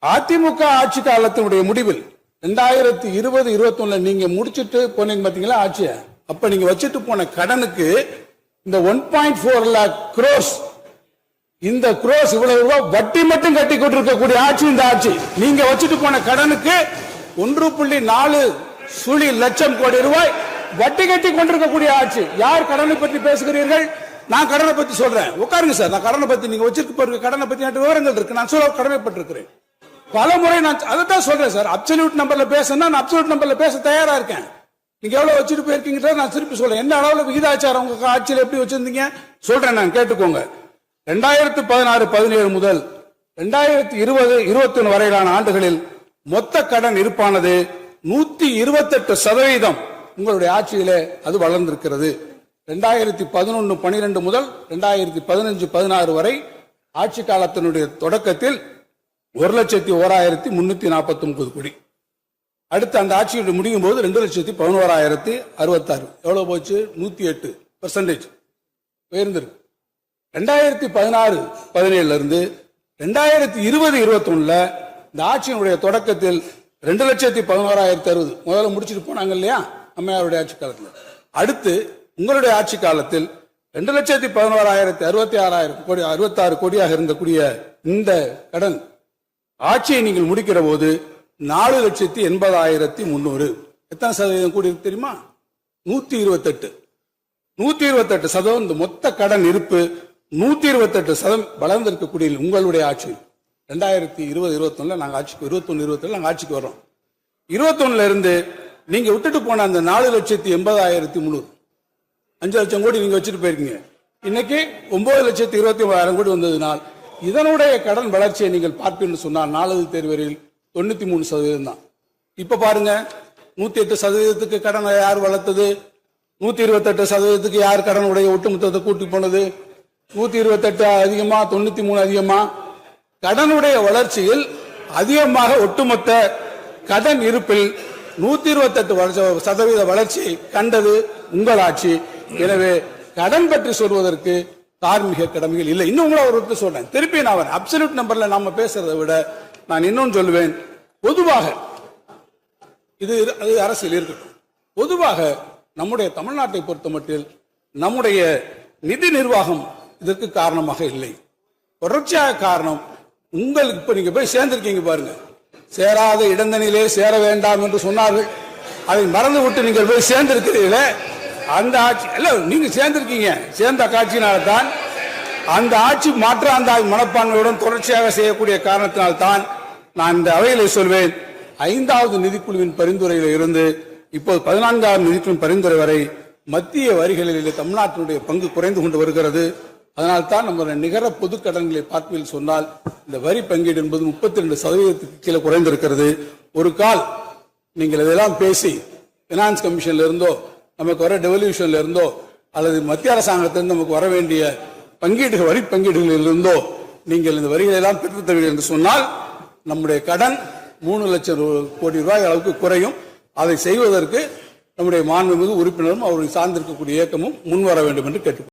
அதிமுக ஆட்சி காலத்தினுடைய முடிவில் 2020-21 நீங்க முடிச்சிட்டு போனீங்க பாத்தீங்களா ஆட்சிய, அப்ப நீங்க வச்சுட்டு போன கடனுக்கு இந்த 1.4 lakh crores, இந்த crores இவ்வளவு ரூபாய் வட்டி மட்டும் கட்டி கொண்டிருக்கக்கூடிய ஆட்சி இந்த ஆட்சி. நீங்க வச்சுட்டு போன கடனுக்கு 1.4 லட்சம் கோடி ரூபாய் வட்டி கட்டி கொண்டிருக்கக்கூடிய ஆட்சி. யார் கடனை பற்றி பேசுகிறீர்கள்? நான் கடனை பத்தி சொல்றேன், உட்காருங்க சார். நான் கடனை பத்தி, நீங்க வச்சிருக்க கடனை பத்தி விவரங்கள் இருக்கு, நான் சொல்ல கடமைப்பட்டிருக்கிறேன். பல முறை நான் அதைத்தான் சொல்றேன் சார். அப்சல்யூட் நம்பர்ல பேசணும், நான் அப்சல்யூட் நம்பர்ல பேச தயாரா இருக்கேன். நீங்க எவ்வளவு வச்சுட்டு போயிருக்கீங்க நான் திருப்பி சொல்றேன். என்ன அளவுல விகிதாச்சாரம் உங்க ஆட்சியில் எப்படி வச்சிருந்தீங்க சொல்றேன், நான் கேட்டுக்கோங்க. 2016-17 முதல் 2020-21 வரையிலான ஆண்டுகளில் மொத்த கடன் இருப்பானது 128% உங்களுடைய ஆட்சியிலே அது வளர்ந்திருக்கிறது. 2011-12 முதல் 2015-16 வரை ஆட்சி காலத்தினுடைய தொடக்கத்தில் 1,01,349 கோடி. அடுத்து அந்த ஆட்சியுடைய முடியும் போது 2,11,066. எவ்வளவு போச்சு? 108% உயர்ந்திருக்கு. 2016-17 இருந்து 2020-21 இந்த ஆட்சியினுடைய தொடக்கத்தில் 2,11,060 முதல்ல முடிச்சுட்டு போனாங்க இல்லையா அம்மையாருடைய ஆட்சி காலத்தில். அடுத்து உங்களுடைய ஆட்சி காலத்தில் 2,11,066 கோடியாக இருந்தக்கூடிய இந்த கடன் ஆட்சியை நீங்கள் முடிக்கிற போது 4,80,300. எத்தனை சதவீதம் கூடி இருக்கு தெரியுமா? 128%. இந்த மொத்த கடன் இருப்பு 128% வளர்ந்திருக்கக்கூடிய உங்களுடைய ஆட்சி. 2020-21 நாங்க ஆட்சிக்கு 21-22 நாங்க ஆட்சிக்கு வர்றோம். 21 இருந்து நீங்க விட்டுட்டு போன அந்த 4,80,300 5 லட்சம் கோடி நீங்க வச்சுட்டு போயிருக்கீங்க. இன்னைக்கு 9,29,000 கோடி வந்ததுனால் இதனுடைய கடன் வளர்ச்சியை நீங்கள் பார்ப்பீங்கன்னு சொன்னால் 4வது தேர்வரில் 93% தான். இப்ப பாருங்க, 108% கடன் யார் வளர்த்தது? 128% யார் கடன் உடைய ஒட்டுமொத்தத்தை கூட்டி போனது? 128 அதிகமா 93 அதிகமா? கடனுடைய வளர்ச்சியில் அதிகமாக ஒட்டுமொத்த கடன் இருப்பில் 128% வளர்ச்சி கண்டது உங்கள் ஆட்சி. எனவே கடன் பற்றி சொல்வதற்கு தார்மீக கடமைகள் இல்லை. இன்னும் உங்களை ஒரு சொல்றேன், திருப்பி நான் அப்சல்யூட் நம்பர்ல நாம பேசுறதை விட நான் இன்னும் சொல்லுவேன். பொதுவாக இது அரசியல் இருக்கட்டும், பொதுவாக நம்முடைய தமிழ்நாட்டை பொறுத்த மட்டில் நம்முடைய நிதி நிர்வாகம் இதற்கு காரணமாக இல்லை. தொடர்ச்சியாக காரணம் உங்களுக்கு. இப்ப நீங்க போய் சேர்ந்திருக்கீங்க பாருங்க, சேராத இடந்தனிலே சேர வேண்டாம் என்று சொன்னார்கள். அதை மறந்து விட்டு நீங்கள் போய் சேர்ந்திருக்கிறீர்களே, அந்த ஆட்சி இல்ல, நீங்க சேர்ந்திருக்கீங்க. சேர்ந்த காட்சியினால்தான் அந்த ஆட்சி மாற்றாந்தாய் மனப்பான்மையுடன் தொடர்ச்சியாக செய்யக்கூடிய காரணத்தினால்தான் நான் இந்த அவையிலே சொல்வேன், 5வது நிதிக்குழுவின் பரிந்துரையில் இருந்து இப்போது 14வது நிதிக்குழுவின் பரிந்துரை வரை மத்திய வரிகளிலே தமிழ்நாட்டினுடைய பங்கு குறைந்து கொண்டு வருகிறது. அதனால்தான் நம்ம நிகர பொது கடன்களை பார்வையில் சொன்னால் இந்த வரி பங்கீடு என்பது 32% கீழே குறைந்திருக்கிறது. ஒரு கால் நீங்கள் இதெல்லாம் பேசி பினான்ஸ் கமிஷன்ல இருந்தோ நமக்கு வர டெவல்யூஷன்ல இருந்தோ அல்லது மத்திய அரசாங்கத்திலிருந்து நமக்கு வர வேண்டிய பங்கீடுகள் வரி பங்கீடுகளில் இருந்தோ நீங்கள் இந்த வரிகளை எல்லாம் பெற்றுத்தருவீர்கள் என்று சொன்னால் நம்முடைய கடன் 3 லட்சம் கோடி ரூபாய் அளவுக்கு குறையும். அதை செய்வதற்கு நம்முடைய மாண்புமிகு உறுப்பினரும் அவரை சார்ந்திருக்கக்கூடிய இயக்கமும் முன்வர வேண்டும் என்று கேட்டுக்கொள்கிறேன்.